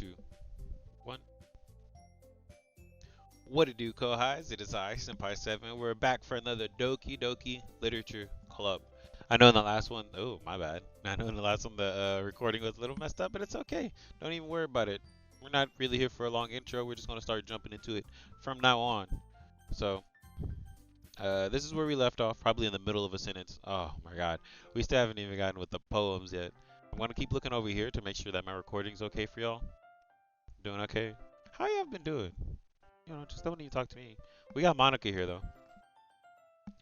2, 1. What it do, Kohais? It is I, SenpaiSeviin. We're back for another Doki Doki Literature Club. I know in the last one, oh, my bad. I know in the last one the recording was a little messed up, but it's okay. Don't even worry about it. We're not really here for a long intro. We're just going to start jumping into it from now on. So, this is where we left off, probably in the middle of a sentence. Oh my god. We still haven't even gotten with the poems yet. I'm going to keep looking over here to make sure that my recording's okay for y'all. Doing okay? How y'all been doing? You know, just don't even talk to me. We got Monica here though.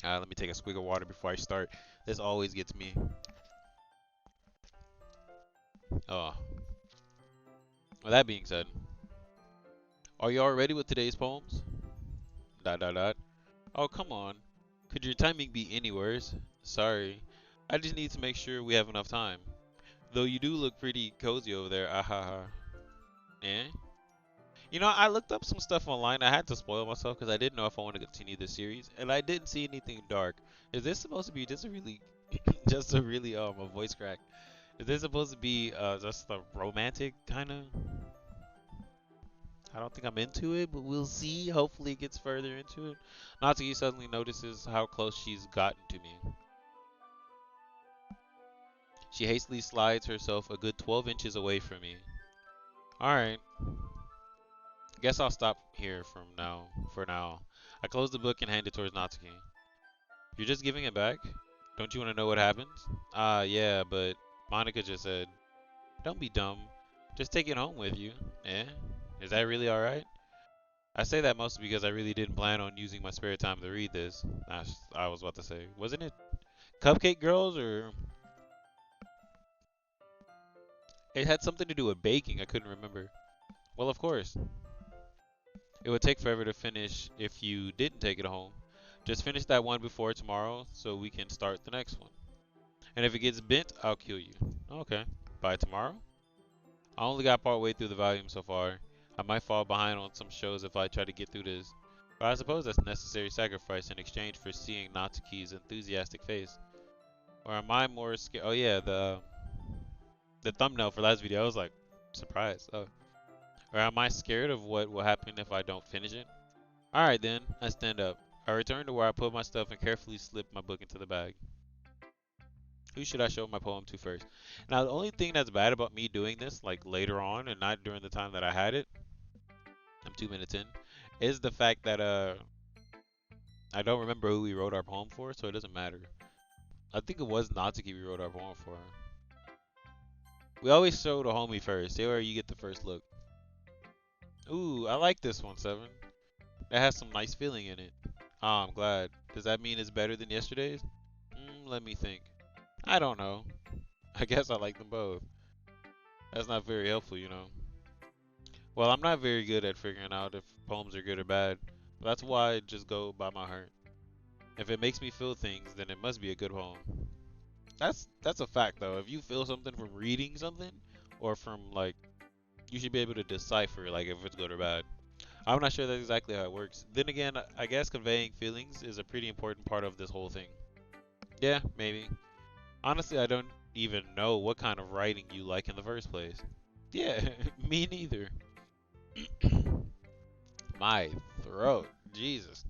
Let me take a swig of water before I start. This always gets me. Oh. Well, that being said, are you all ready with today's poems? Dot dot dot. Oh, come on. Could your timing be any worse? Sorry. I just need to make sure we have enough time. Though you do look pretty cozy over there. Ahaha. Eh? You know, I looked up some stuff online. I had to spoil myself because I didn't know if I wanted to continue this series, and I didn't see anything dark. Is this supposed to be just a really, a voice crack? Is this supposed to be just a romantic kind of? I don't think I'm into it, but we'll see. Hopefully, it gets further into it. Natsuki suddenly notices how close she's gotten to me. She hastily slides herself a good 12 inches away from me. All right. Guess I'll stop here for now. I close the book and hand it towards Natsuki. You're just giving it back? Don't you want to know what happens? Yeah, but Monica just said, don't be dumb. Just take it home with you. Eh? Is that really alright? I say that mostly because I really didn't plan on using my spare time to read this. I was about to say, wasn't it Cupcake Girls or... It had something to do with baking, I couldn't remember. Well, of course. It would take forever to finish if you didn't take it home. Just finish that one before tomorrow so we can start the next one. And if it gets bent, I'll kill you. Okay. By tomorrow? I only got part way through the volume so far. I might fall behind on some shows if I try to get through this. But I suppose that's necessary sacrifice in exchange for seeing Natsuki's enthusiastic face. Or am I more scared? Oh yeah, the thumbnail for last video, I was like, surprised. Oh. Or am I scared of what will happen if I don't finish it? Alright then, I stand up. I return to where I put my stuff and carefully slip my book into the bag. Who should I show my poem to first? Now, the only thing that's bad about me doing this, like later on and not during the time that I had it, I'm 2 minutes in, is the fact that I don't remember who we wrote our poem for, so it doesn't matter. I think it was Natsuki we wrote our poem for. We always show the homie first. Say where you get the first look. Ooh, I like this one, Seven. That has some nice feeling in it. Ah, I'm glad. Does that mean it's better than yesterday's? Let me think. I don't know. I guess I like them both. That's not very helpful, you know. Well, I'm not very good at figuring out if poems are good or bad. That's why I just go by my heart. If it makes me feel things, then it must be a good poem. That's a fact though. If you feel something from reading something, or from like, you should be able to decipher like if it's good or bad. I'm not sure that's exactly how it works. Then again, I guess conveying feelings is a pretty important part of this whole thing. Yeah, maybe. Honestly, I don't even know what kind of writing you like in the first place. Yeah, me neither. My throat. Jesus.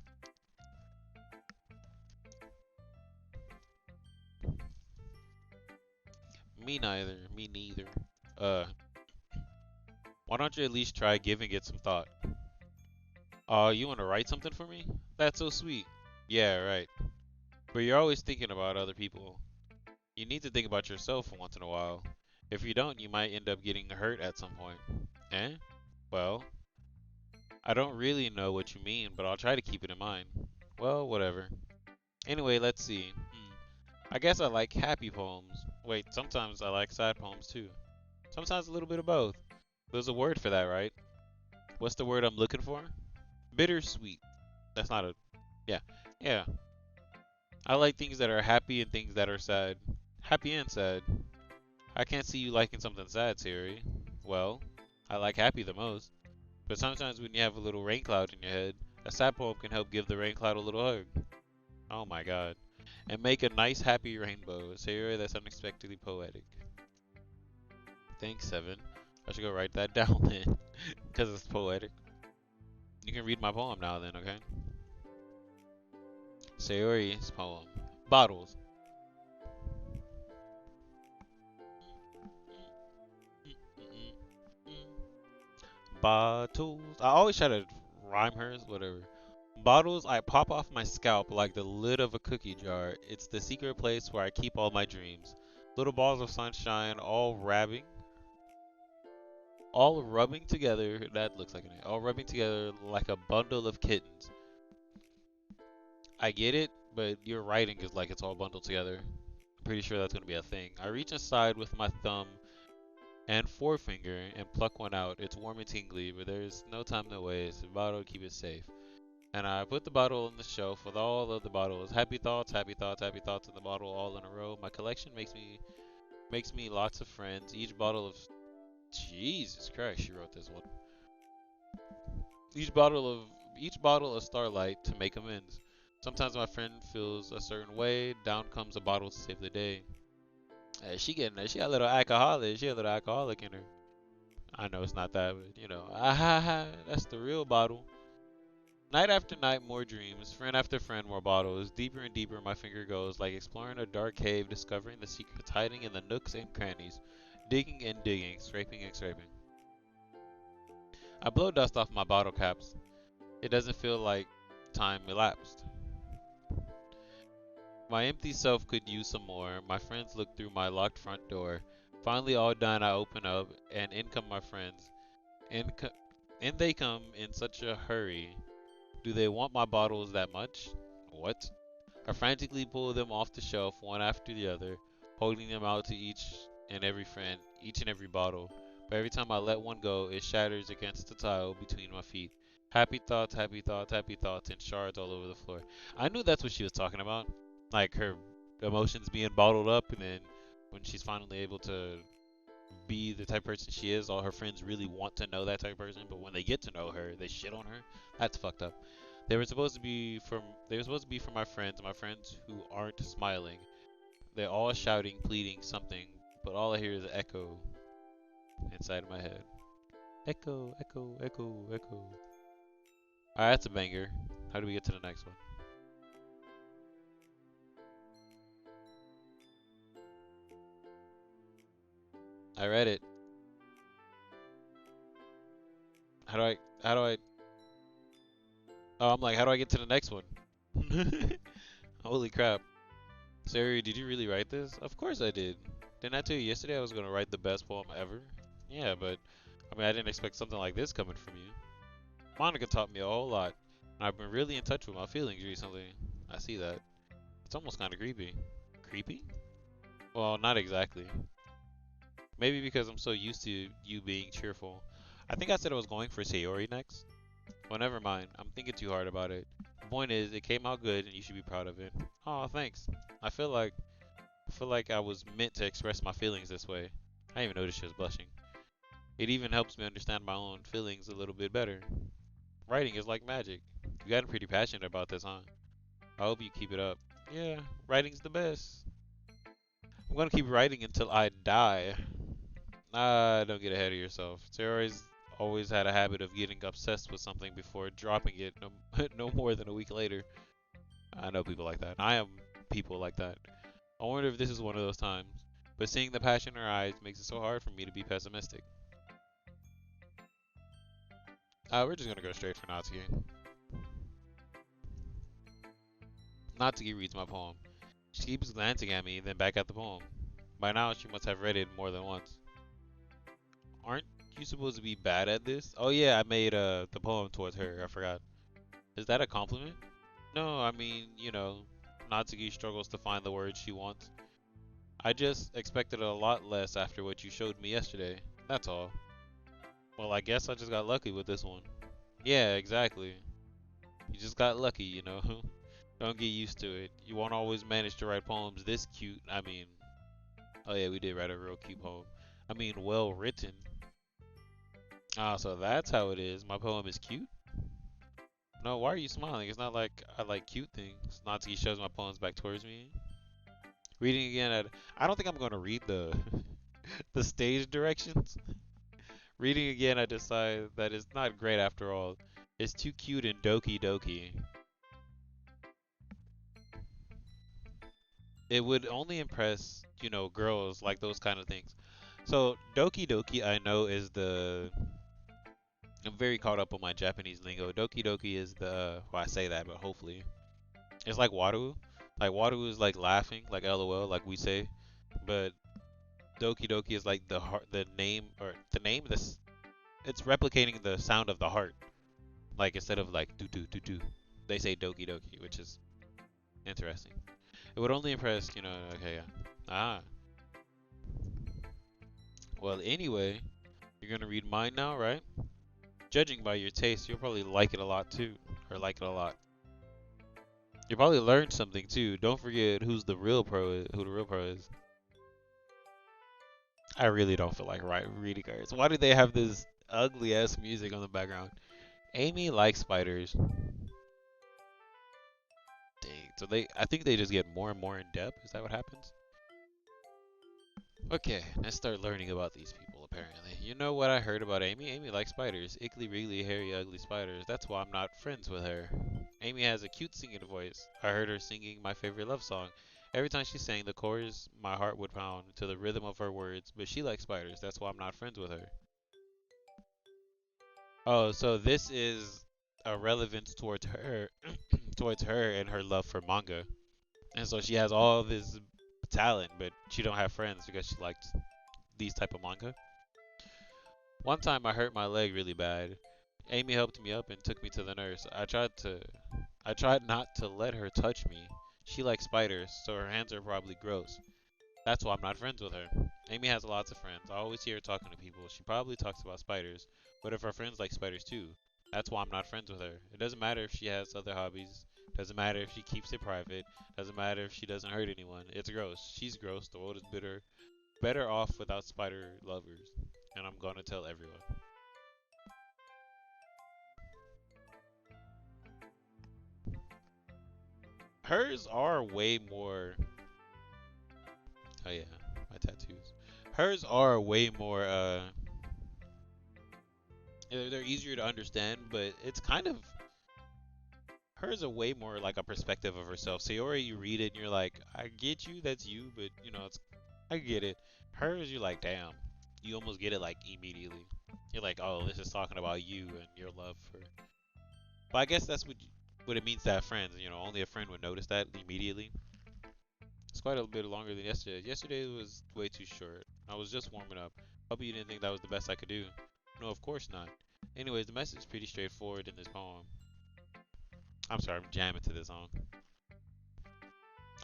Me neither. Me neither. Uh, why don't you at least try giving it some thought? You want to write something for me? That's so sweet. Yeah, right. But you're always thinking about other people. You need to think about yourself once in a while. If you don't, you might end up getting hurt at some point. Eh? Well, I don't really know what you mean, but I'll try to keep it in mind. Well, whatever. Anyway, let's see. I guess I like happy poems. Wait, sometimes I like sad poems too. Sometimes a little bit of both. There's a word for that, right? What's the word I'm looking for? Bittersweet. That's not a... Yeah. Yeah. I like things that are happy and things that are sad. Happy and sad. I can't see you liking something sad, Siri. Well, I like happy the most. But sometimes when you have a little rain cloud in your head, a sad poem can help give the rain cloud a little hug. Oh my god. And make a nice happy rainbow. Siri, that's unexpectedly poetic. Thanks, Seven. I should go write that down then, because it's poetic. You can read my poem now then, okay? Sayori's poem. Bottles. Bottles. I always try to rhyme hers, whatever. Bottles I pop off my scalp like the lid of a cookie jar. It's the secret place where I keep all my dreams. Little balls of sunshine all rubbing together. That looks like an A. All rubbing together like a bundle of kittens. I get it, but your writing is like it's all bundled together. I'm pretty sure that's going to be a thing. I reach inside with my thumb and forefinger and pluck one out. It's warm and tingly, but there's no time to waste. The bottle, keep it safe. And I put the bottle on the shelf with all of the bottles. Happy thoughts, happy thoughts, happy thoughts in the bottle all in a row. My collection makes me lots of friends. Each bottle of Jesus Christ, she wrote this one. Each bottle of each bottle a starlight to make amends. Sometimes my friend feels a certain way. Down comes a bottle to save the day. Hey, she getting there. She got a little alcoholic. She got a little alcoholic in her. I know it's not that, but that's the real bottle. Night after night, more dreams. Friend after friend, more bottles. Deeper and deeper my finger goes, like exploring a dark cave, discovering the secrets hiding in the nooks and crannies. Digging and digging, scraping and scraping. I blow dust off my bottle caps. It doesn't feel like time elapsed. My empty self could use some more. My friends look through my locked front door. Finally, all done, I open up, and in come my friends. In, co- in they come in such a hurry. Do they want my bottles that much? What? I frantically pull them off the shelf one after the other, holding them out to each and every bottle. But every time I let one go, it shatters against the tile between my feet. Happy thoughts, happy thoughts, happy thoughts, and shards all over the floor. I knew that's what she was talking about. Like her emotions being bottled up, and then when she's finally able to be the type of person she is, all her friends really want to know that type of person, but when they get to know her, they shit on her. That's fucked up. They were supposed to be for my friends who aren't smiling. They're all shouting, pleading something, but all I hear is echo inside of my head. Echo, echo, echo, echo. Alright, that's a banger. How do we get to the next one? I read it. How do I Oh, I'm like, how do I get to the next one? Holy crap. Sari, did you really write this? Of course I did. Didn't I tell you yesterday I was gonna write the best poem ever? Yeah, but I mean I didn't expect something like this coming from you. Monica taught me a whole lot, and I've been really in touch with my feelings recently. I see that. It's almost kinda creepy. Creepy? Well, not exactly. Maybe because I'm so used to you being cheerful. I think I said I was going for Sayori next. Well, never mind. I'm thinking too hard about it. The point is, it came out good, and you should be proud of it. Oh, thanks. I feel like I was meant to express my feelings this way. I didn't even notice she was blushing. It even helps me understand my own feelings a little bit better. Writing is like magic. You gotten pretty passionate about this, huh? I hope you keep it up. Yeah, writing's the best. I'm gonna keep writing until I die. Don't get ahead of yourself. Sarah's always had a habit of getting obsessed with something before dropping it no more than a week later. I know people like that. I am people like that. I wonder if this is one of those times. But seeing the passion in her eyes makes it so hard for me to be pessimistic. We're just gonna go straight for Natsuki. Natsuki reads my poem. She keeps glancing at me, then back at the poem. By now, she must have read it more than once. Aren't you supposed to be bad at this? Oh yeah, I made the poem towards her. I forgot. Is that a compliment? No, I mean, Natsuki struggles to find the words she wants. I just expected a lot less after what you showed me yesterday. That's all. Well, I guess I just got lucky with this one. Yeah, exactly. You just got lucky, you know. Don't get used to it. You won't always manage to write poems this cute. I mean, oh yeah, we did write a real cute poem. I mean, well written. Ah, so that's how it is. My poem is cute? No, why are you smiling? It's not like I like cute things. Natsuki shoves my poems back towards me. Reading again I don't think I'm going to read the the stage directions. Reading again, I decide that it's not great after all. It's too cute and Doki Doki. It would only impress, girls like those kind of things. So Doki Doki, I know is the. I'm very caught up on my Japanese lingo. Doki Doki is the. Well, I say that, but hopefully it's like Waru. Like Waru is like laughing, like LOL, like we say. But Doki Doki is like the name or the name. This it's replicating the sound of the heart. Like instead of like do do do do, they say Doki Doki, which is interesting. It would only impress, Okay, yeah. Ah, well, anyway, you're gonna read mine now, right? Judging by your taste, you'll probably like it a lot too, or like it a lot. You probably learned something too. Don't forget who the real pro is. I really don't feel like reading cards. Why do they have this ugly ass music on the background? Amy likes spiders. Dang. So I think they just get more and more in depth. Is that what happens? Okay, let's start learning about these people, apparently. You know what I heard about Amy? Amy likes spiders. Ickly, wriggly, hairy, ugly spiders. That's why I'm not friends with her. Amy has a cute singing voice. I heard her singing my favorite love song. Every time she sang the chorus, my heart would pound to the rhythm of her words, but she likes spiders. That's why I'm not friends with her. Oh, so this is a relevance towards her, towards her and her love for manga. And so she has all this talent, but she don't have friends because she likes these type of manga. One time I hurt my leg really bad. Amy helped me up and took me to the nurse. I tried not to let her touch me. She likes spiders, so her hands are probably gross. That's why I'm not friends with her. Amy has lots of friends. I always hear her talking to people. She probably talks about spiders. But if her friends like spiders too, that's why I'm not friends with her. It doesn't matter if she has other hobbies. Doesn't matter if she keeps it private. Doesn't matter if she doesn't hurt anyone. It's gross. She's gross. The world is bitter. Better off without spider lovers. And I'm gonna tell everyone. Hers are way more. Oh yeah, my tattoos. Hers are way more. They're easier to understand, but it's kind of hers are way more like a perspective of herself. Sayori, you read it and you're like, I get you, that's you, but it's I get it. Hers, you're like, damn, you almost get it like immediately. You're like, oh, this is talking about you and your love for. But I guess that's what it means to have friends. Only a friend would notice that immediately. It's quite a bit longer than yesterday. Yesterday was way too short. I was just warming up. Hope you didn't think that was the best I could do. No, of course not. Anyways, the message is pretty straightforward in this poem. I'm sorry, I'm jamming to this song.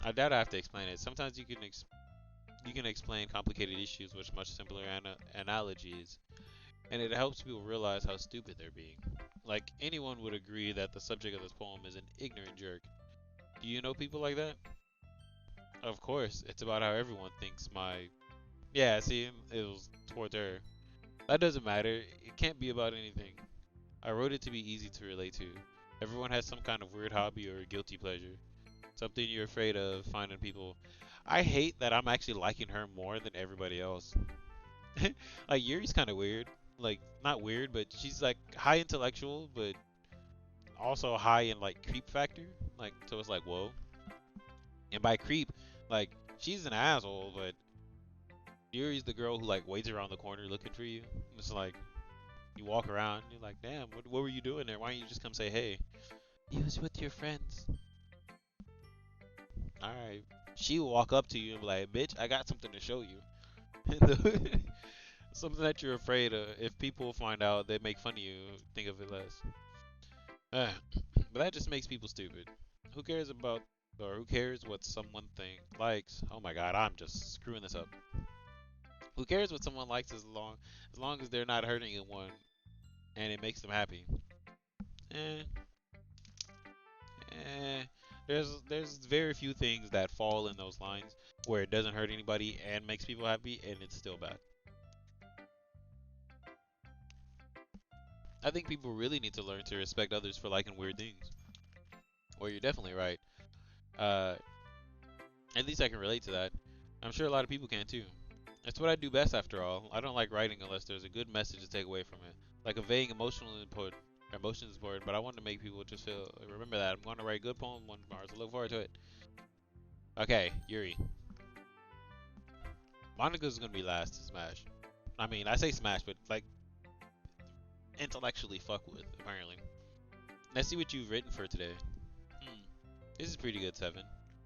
I doubt I have to explain it. Sometimes you can explain complicated issues with much simpler analogies, and it helps people realize how stupid they're being. Like anyone would agree that the subject of this poem is an ignorant jerk. Do you know people like that? Of course, it's about how everyone thinks my. Yeah, see, it was towards her. That doesn't matter. It can't be about anything. I wrote it to be easy to relate to. Everyone has some kind of weird hobby or guilty pleasure. Something you're afraid of finding people. I hate that I'm actually liking her more than everybody else. Like Yuri's kind of weird. Like not weird, but she's like high intellectual, but also high in like creep factor. Like so it's like whoa. And by creep, like she's an asshole, but Yuri's the girl who like waits around the corner looking for you. It's like you walk around, you're like, damn, what were you doing there? Why don't you just come say hey? You was with your friends. All right. She will walk up to you and be like, bitch, I got something to show you. Something that you're afraid of. If people find out, they make fun of you. Think of it less. But that just makes people stupid. Who cares about, or who cares what someone likes? Oh my god, I'm just screwing this up. Who cares what someone likes as long as they're not hurting anyone and it makes them happy? Eh, eh. There's very few things that fall in those lines where it doesn't hurt anybody and makes people happy and it's still bad. I think people really need to learn to respect others for liking weird things. Well, you're definitely right. Uh, at least I can relate to that. I'm sure a lot of people can too. It's what I do best after all. I don't like writing unless there's a good message to take away from it. Like conveying emotions is important, but I want to make people just feel, remember that. I'm going to write a good poem one tomorrow, so look forward to it. Okay, Yuri. Monica's going to be last to smash. I mean, I say smash, but like intellectually fuck with, apparently. Let's see what you've written for today. Hmm. This is pretty good, Seven.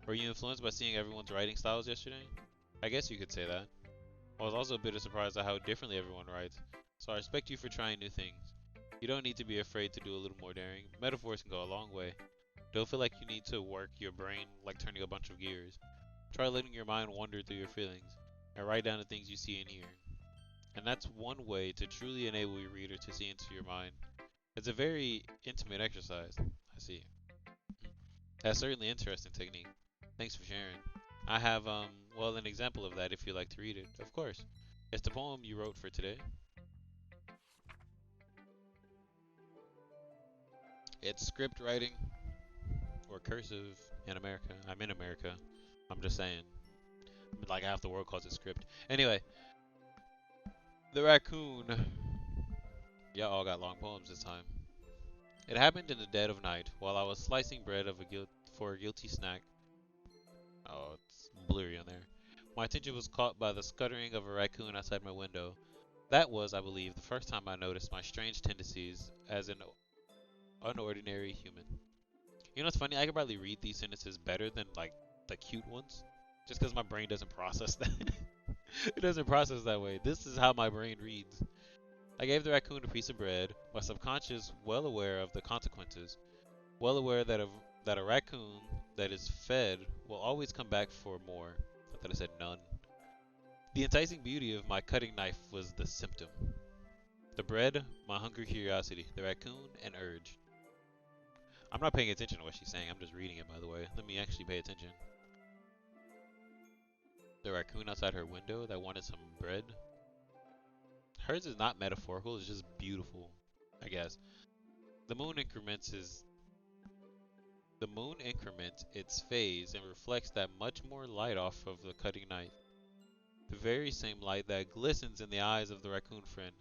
Were you influenced by seeing everyone's writing styles yesterday? I guess you could say that. I was also a bit surprised at how differently everyone writes, so I respect you for trying new things. You don't need to be afraid to do a little more daring. Metaphors can go a long way. Don't feel like you need to work your brain like turning a bunch of gears. Try letting your mind wander through your feelings, and write down the things you see and hear. And that's one way to truly enable your reader to see into your mind. It's a very intimate exercise. I see. That's certainly an interesting technique. Thanks for sharing. I have, well, an example of that if you'd like to read it. Of course. It's the poem you wrote for today. It's script writing or cursive in America. I'm in America. I'm just saying. Like half the world calls it script. Anyway, the raccoon. Y'all all got long poems this time. It happened in the dead of night while I was slicing bread for a guilty snack. Oh, it's blurry on there. My attention was caught by the scuttering of a raccoon outside my window. That was, I believe, the first time I noticed my strange tendencies as an unordinary human. You know what's funny? I could probably read these sentences better than like the cute ones, just because my brain doesn't process that. It doesn't process that way. This is how my brain reads. I gave the raccoon a piece of bread, my subconscious well aware of the consequences, well aware that a raccoon that is fed will always come back for more. I thought I said none. The enticing beauty of my cutting knife was the symptom. The bread, my hungry curiosity, the raccoon, an urge. I'm not paying attention to what she's saying, I'm just reading it by the way. Let me actually pay attention. The raccoon outside her window that wanted some bread. Hers is not metaphorical, it's just beautiful, I guess. The moon increments is the moon increments its phase and reflects that much more light off of the cutting knife. The very same light that glistens in the eyes of the raccoon friend.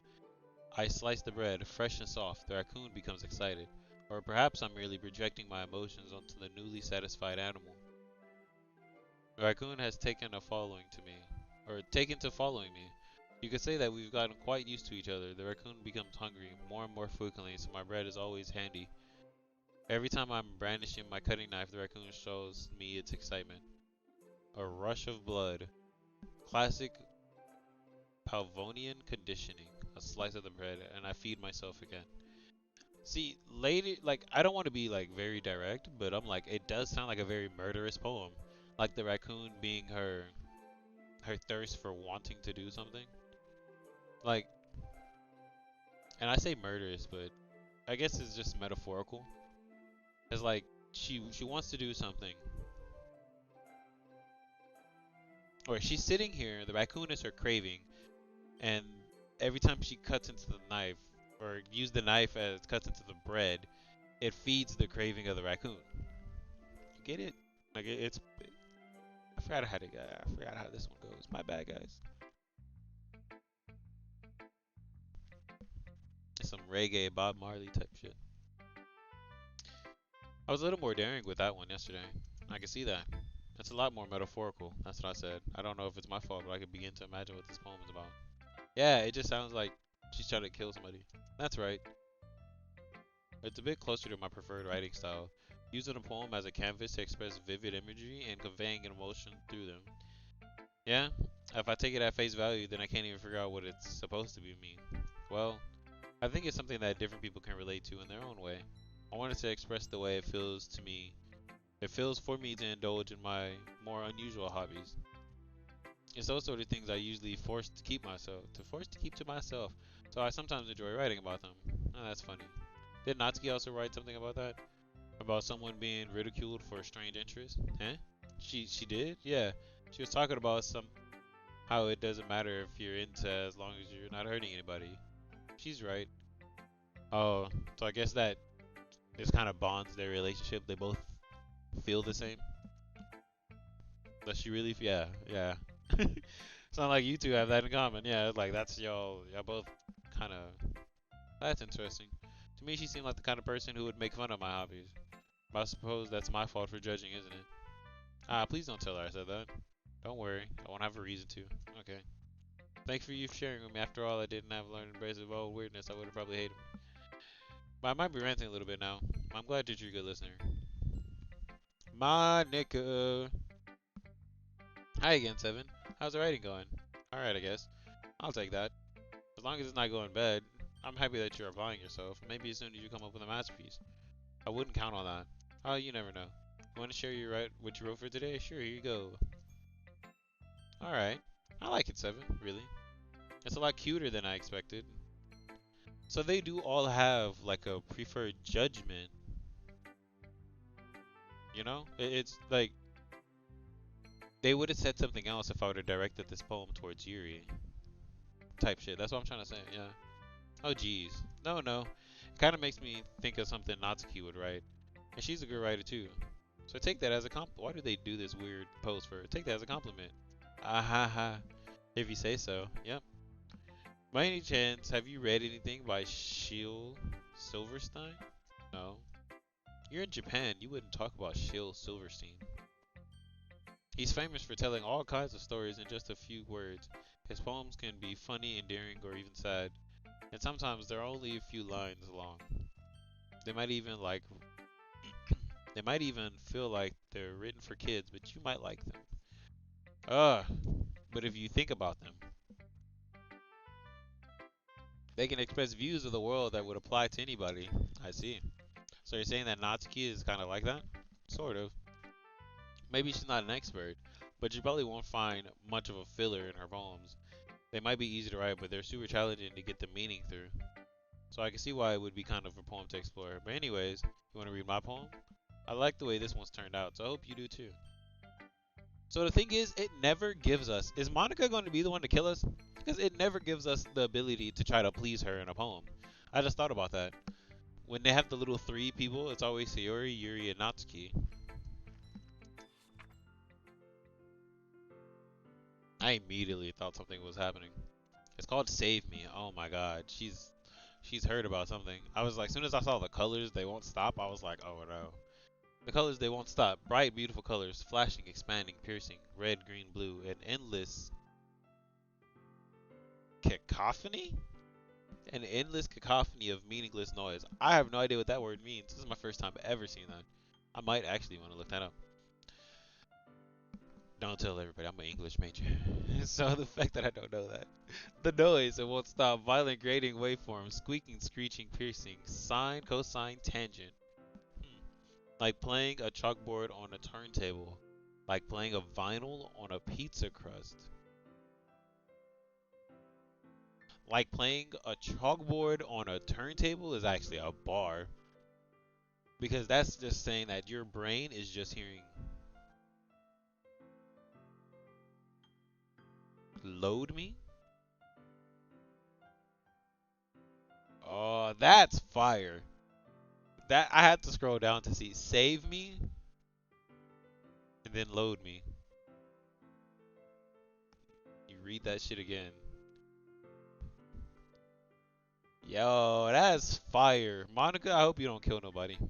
I slice the bread, fresh and soft. The raccoon becomes excited. Or perhaps I'm merely projecting my emotions onto the newly satisfied animal. The raccoon has taken a following to me, or taken to following me. You could say that we've gotten quite used to each other. The raccoon becomes hungry more and more frequently, so my bread is always handy. Every time I'm brandishing my cutting knife, the raccoon shows me its excitement. A rush of blood. Classic Pavlovian conditioning. A slice of the bread, and I feed myself again. See, later, like, I don't want to be, like, very direct, but I'm like, it does sound like a very murderous poem. Like the raccoon being her thirst for wanting to do something. Like, and I say murderous, but I guess it's just metaphorical. It's like, she wants to do something. Or she's sitting here, the raccoon is her craving, and every time she cuts into the knife, or use the knife as it cuts into the bread, it feeds the craving of the raccoon. You get it? Like it's. I forgot how this one goes. My bad, guys. It's some reggae Bob Marley type shit. I was a little more daring with that one yesterday. I can see that. It's a lot more metaphorical. That's what I said. I don't know if it's my fault, but I could begin to imagine what this poem is about. Yeah, it just sounds like she's trying to kill somebody. That's right. It's a bit closer to my preferred writing style, using a poem as a canvas to express vivid imagery and conveying an emotion through them. Yeah, if I take it at face value, then I can't even figure out what it's supposed to be mean. Well, I think it's something that different people can relate to in their own way. I wanted to express the way it feels to me. It feels for me to indulge in my more unusual hobbies. It's those sort of things I usually force to keep to myself. So I sometimes enjoy writing about them. Oh, that's funny. Did Natsuki also write something about that? About someone being ridiculed for a strange interest? Huh? She did? Yeah. She was talking about how it doesn't matter if you're into as long as you're not hurting anybody. She's right. Oh, so I guess that this kind of bonds their relationship. They both feel the same. Does she really? Yeah, yeah. Sound like you two have that in common. Yeah, it's like that's y'all both kind of. That's interesting. To me, she seemed like the kind of person who would make fun of my hobbies. But I suppose that's my fault for judging, isn't it? Ah, please don't tell her I said that. Don't worry, I won't have a reason to. Okay. Thanks for you sharing with me. After all, I didn't have learned embracive old weirdness. I would have probably hated me. But I might be ranting a little bit now. I'm glad that you're a good listener. My nigga. Hi again, Seven. How's the writing going? Alright, I guess. I'll take that. As long as it's not going bad, I'm happy that you're applying yourself. Maybe as soon as you come up with a masterpiece. I wouldn't count on that. Oh, you never know. You want to share what you wrote for today? Sure, here you go. Alright. I like it, Seven, really. It's a lot cuter than I expected. So they do all have like a preferred judgment, you know? It's like they would have said something else if I would have directed this poem towards Yuri. Type shit. That's what I'm trying to say, yeah. Oh jeez. No, no. It kind of makes me think of something Natsuki would write. And she's a good writer too. So take that as a compliment. Why do they do this weird pose for her? Take that as a compliment. Ah ha ha. If you say so. Yep. By any chance, have you read anything by Shiel Silverstein? No. You're in Japan. You wouldn't talk about Shiel Silverstein. He's famous for telling all kinds of stories in just a few words. His poems can be funny, endearing, or even sad, and sometimes they're only a few lines long. They might even like they might even feel like they're written for kids, but you might like them. Ugh. But if you think about them, they can express views of the world that would apply to anybody. I see. So you're saying that Natsuki is kind of like that? Sort of. Maybe she's not an expert, but you probably won't find much of a filler in her poems. They might be easy to write, but they're super challenging to get the meaning through. So I can see why it would be kind of a poem to explore. But anyways, you want to read my poem? I like the way this one's turned out, so I hope you do too. So the thing is, it never gives us. Is Monica going to be the one to kill us? Because it never gives us the ability to try to please her in a poem. I just thought about that. When they have the little three people, it's always Sayori, Yuri, and Natsuki. I immediately thought something was happening. It's called Save Me. Oh my god. She's heard about something. I was like, as soon as I saw the colors, they won't stop, I was like, oh no. The colors, they won't stop. Bright, beautiful colors, flashing, expanding, piercing, red, green, blue, an endless cacophony? An endless cacophony of meaningless noise. I have no idea what that word means. This is my first time ever seeing that. I might actually want to look that up. Don't tell everybody, I'm an English major. So the fact that I don't know that. The noise, it won't stop. Violent grating waveforms, squeaking, screeching, piercing, sine, cosine, tangent. Hmm. Like playing a chalkboard on a turntable. Like playing a vinyl on a pizza crust. Like playing a chalkboard on a turntable is actually a bar. Because that's just saying that your brain is just hearing load me. Oh, that's fire. That I had to scroll down to see save me and then load me. You read that shit again. Yo, that's fire. Monica, I hope you don't kill nobody. Hmm?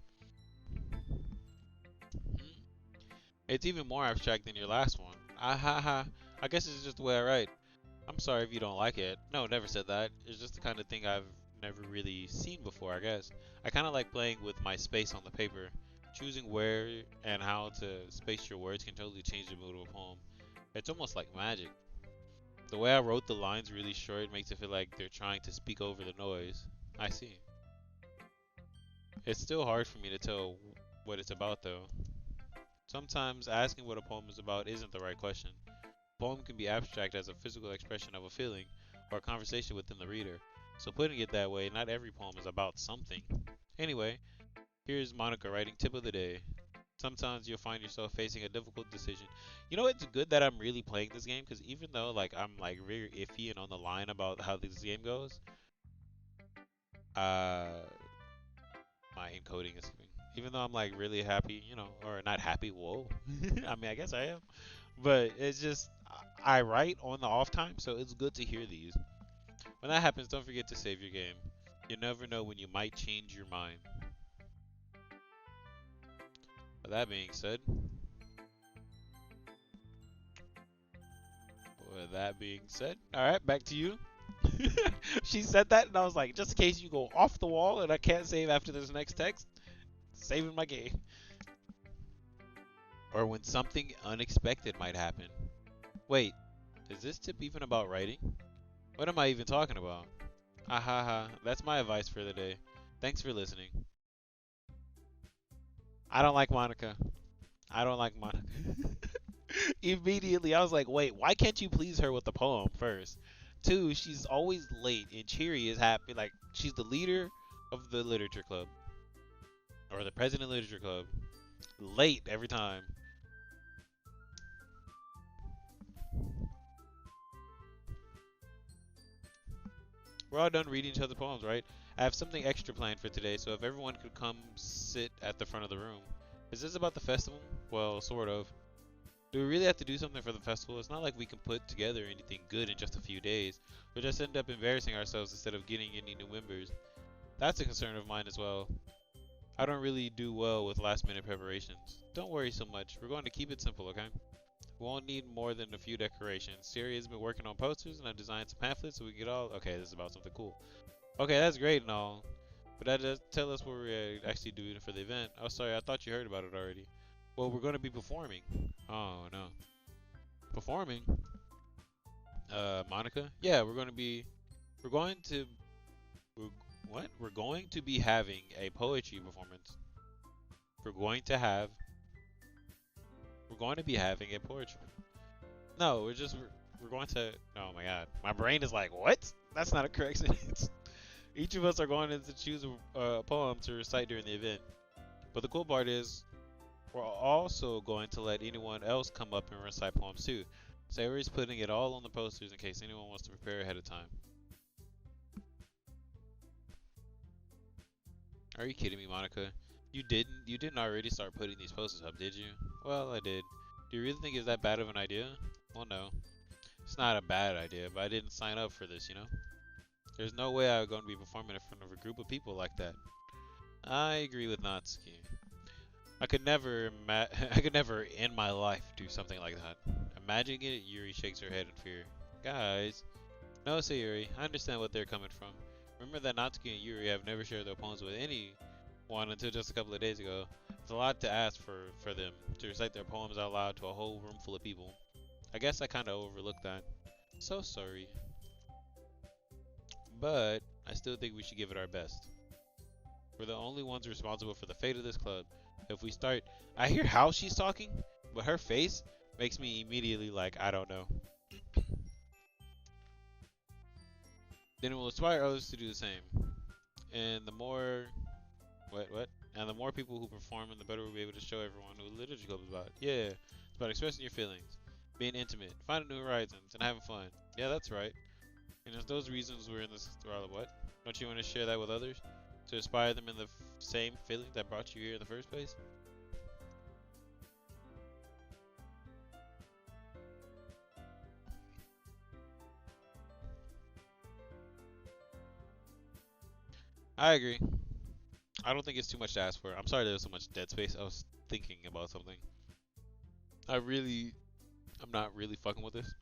It's even more abstract than your last one. Ah ha ha. I guess it's just the way I write. I'm sorry if you don't like it. No, never said that. It's just the kind of thing I've never really seen before, I guess. I kind of like playing with my space on the paper. Choosing where and how to space your words can totally change the mood of a poem. It's almost like magic. The way I wrote the lines really short makes it feel like they're trying to speak over the noise. I see. It's still hard for me to tell what it's about though. Sometimes asking what a poem is about isn't the right question. A poem can be abstract as a physical expression of a feeling or a conversation within the reader. So putting it that way, not every poem is about something. Anyway, here's Monica writing tip of the day. Sometimes you'll find yourself facing a difficult decision. You know, it's good that I'm really playing this game because even though like I'm like very iffy and on the line about how this game goes, uh, my encoding is skipping. Even though I'm like really happy, you know, or not happy. Whoa, I mean, I guess I am, but it's just I write on the off time, so it's good to hear these. When that happens, don't forget to save your game. You never know when you might change your mind. With that being said, all right, back to you. She said that, and I was like, just in case you go off the wall and I can't save after this next text, saving my game. Or when something unexpected might happen. Wait, is this tip even about writing? What am I even talking about? Ahaha, that's my advice for the day. Thanks for listening. I don't like Monica. I don't like Monica. Immediately, I was like, wait, why can't you please her with the poem first? Two, she's always late, and Cheery is happy. Like, she's the leader of the literature club, or the president of the literature club. Late every time. We're all done reading each other's poems, right? I have something extra planned for today, so if everyone could come sit at the front of the room. Is this about the festival? Well, sort of. Do we really have to do something for the festival? It's not like we can put together anything good in just a few days. We'll just end up embarrassing ourselves instead of getting any new members. That's a concern of mine as well. I don't really do well with last minute preparations. Don't worry so much. We're going to keep it simple, okay? We won't need more than a few decorations. Siri has been working on posters and I've designed some pamphlets so we can get all... Okay, this is about something cool. Okay, that's great and all. But that does tell us what we're actually doing for the event. Oh, sorry, I thought you heard about it already. Well, we're going to be performing. Oh, no. Performing? Monica? Yeah, we're going to be... We're going to... We're, what? We're going to be having a poetry performance. We're going to have... We're going to be having a poetry... No, we're going to... Oh my god. My brain is like, what? That's not a correct sentence. Each of us are going to choose a poem to recite during the event. But the cool part is, we're also going to let anyone else come up and recite poems too. Sayori's putting it all on the posters in case anyone wants to prepare ahead of time. Are you kidding me, Monica? You didn't already start putting these posters up, did you? Well, I did. Do you really think it's that bad of an idea? Well, no. It's not a bad idea, but I didn't sign up for this, you know? There's no way I'm going to be performing in front of a group of people like that. I agree with Natsuki. I could never in my life do something like that. Imagining it, Yuri shakes her head in fear. Guys. No, Sayuri, I understand what they're coming from. Remember that Natsuki and Yuri have never shared their poems with anyone until just a couple of days ago. It's a lot to ask for them to recite their poems out loud to a whole room full of people. I guess I kinda overlooked that. So sorry. But I still think we should give it our best. We're the only ones responsible for the fate of this club. If we start... I hear how she's talking, but her face makes me immediately like, I don't know. Then it will inspire others to do the same. And the more... What? And the more people who perform, and the better we'll be able to show everyone who the Literature Club is about. Yeah, it's about expressing your feelings, being intimate, finding new horizons, and having fun. Yeah, that's right. And it's those reasons we're in this... What? Don't you want to share that with others? To inspire them in the same feeling that brought you here in the first place? I agree. I don't think it's too much to ask for. I'm sorry there was so much dead space. I was thinking about something. I'm not really fucking with this.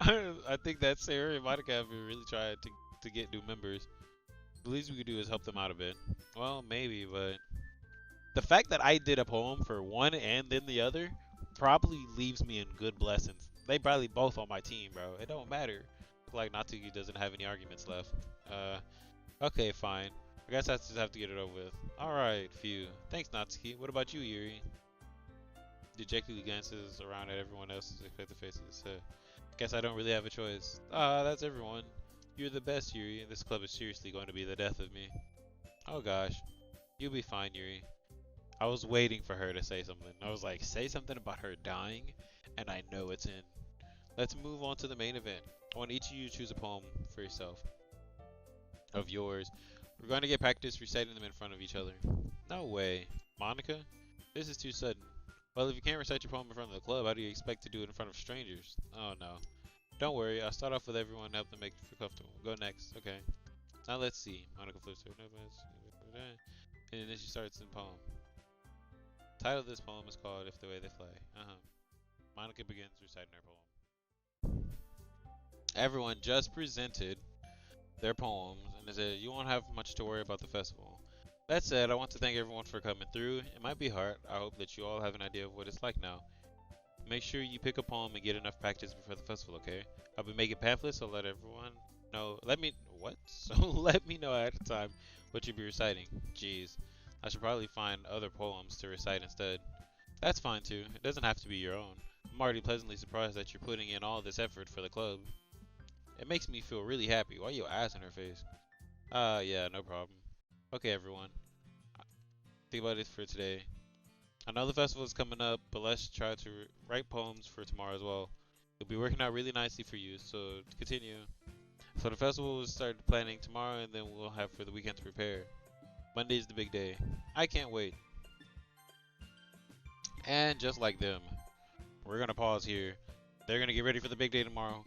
I think that Sarah and Monica have really tried to get new members. The least we could do is help them out a bit. Well, maybe, but the fact that I did a poem for one and then the other probably leaves me in good blessings. They probably both on my team, bro. It don't matter. Look like Natsuki doesn't have any arguments left. Okay, fine. I guess I just have to get it over with. Alright, phew. Thanks, Natsuki. What about you, Yuri? Dejectedly glances around at everyone else's expected faces. Guess I don't really have a choice. Ah, that's everyone. You're the best, Yuri, and this club is seriously going to be the death of me. Oh gosh. You'll be fine, Yuri. I was waiting for her to say something. I was like, say something about her dying, and I know it's in. Let's move on to the main event. I want each of you to choose a poem for yourself. Of yours. We're going to get practice reciting them in front of each other. No way. Monica? This is too sudden. Well, if you can't recite your poem in front of the club, how do you expect to do it in front of strangers? Oh no. Don't worry, I'll start off with everyone and help them make it feel comfortable. Go next. Okay. Now let's see. Monica flips her notebooks. And then she starts the poem. Title of this poem is called If the Way They Fly. Monica begins reciting her poem. Everyone just presented their poems, and they said you won't have much to worry about the festival. That said, I want to thank everyone for coming through. It might be hard. I hope that you all have an idea of what it's like now. Make sure you pick a poem and get enough practice before the festival, okay? I'll be making pamphlets, so let everyone know. So let me know ahead of time what you'll be reciting. Jeez, I should probably find other poems to recite instead. That's fine too. It doesn't have to be your own. I'm already pleasantly surprised that you're putting in all this effort for the club. It makes me feel really happy. Why your ass in her face? Yeah, no problem. Okay, everyone. Think about it for today. I know the festival is coming up, but let's try to write poems for tomorrow as well. It'll be working out really nicely for you, so to continue. So the festival will start planning tomorrow, and then we'll have for the weekend to prepare. Monday's the big day. I can't wait. And just like them, we're gonna pause here. They're gonna get ready for the big day tomorrow,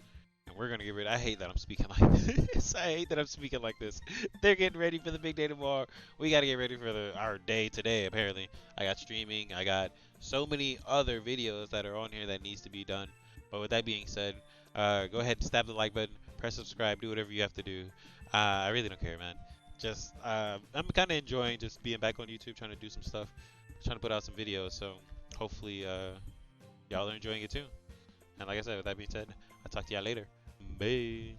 and we're gonna get ready. I hate that I'm speaking like this. I hate that I'm speaking like this. They're getting ready for the big day tomorrow. We gotta get ready for our day today. Apparently, I got streaming. I got so many other videos that are on here that needs to be done. But with that being said, go ahead and stab the like button, press subscribe, do whatever you have to do. I really don't care, man. Just I'm kind of enjoying just being back on YouTube, trying to do some stuff, trying to put out some videos. So hopefully y'all are enjoying it too. And like I said, with that being said, I'll talk to y'all later. Bye.